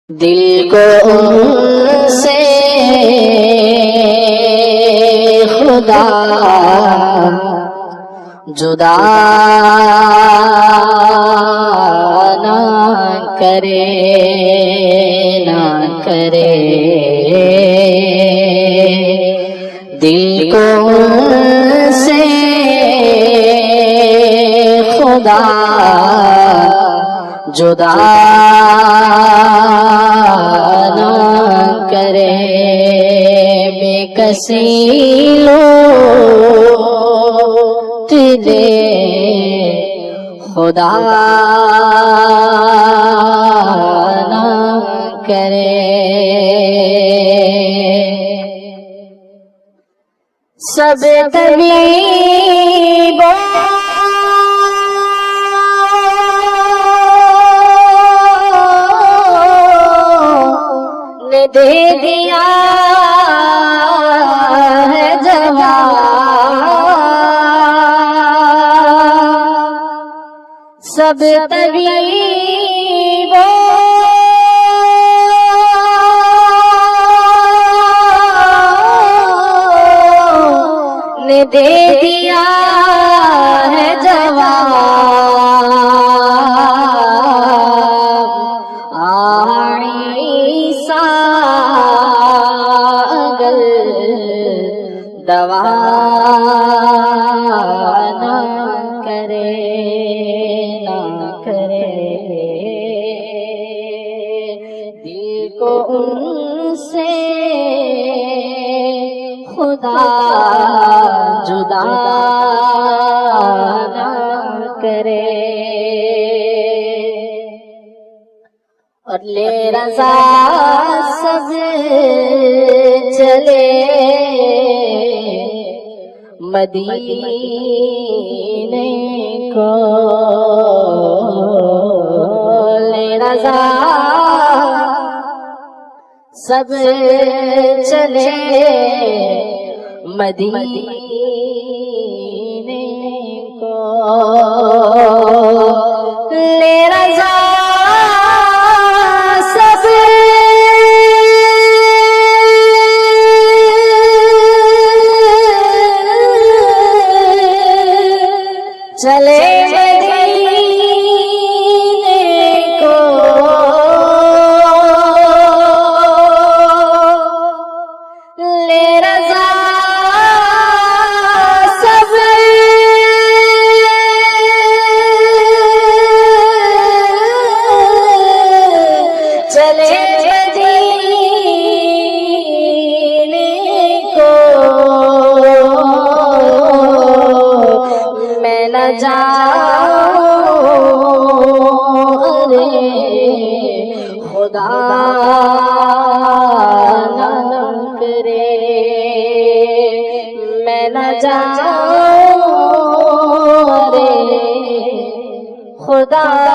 دل کو ان سے خدا جدا نہ کرے دل کو ان سے خدا جدا نہ کرے بے کسی لوٹ دے خدا نہ کرے سب طبیبوں نے دے دیا ہے جواب سب طبیبوں نے دے دیا ہے جواب عیسیٰ اگر دوا نہ کرے دل کو ان سے خدا جدا نہ کرے اور لے رضا سب چلے مدینے کو لے رضا سب چلے مدینے کو لے رضا سب چلے مدینے کو لے رضا سب چلے مدینے کو میں نہ جاؤں خدا نہ کرے میں نہ جاؤں خدا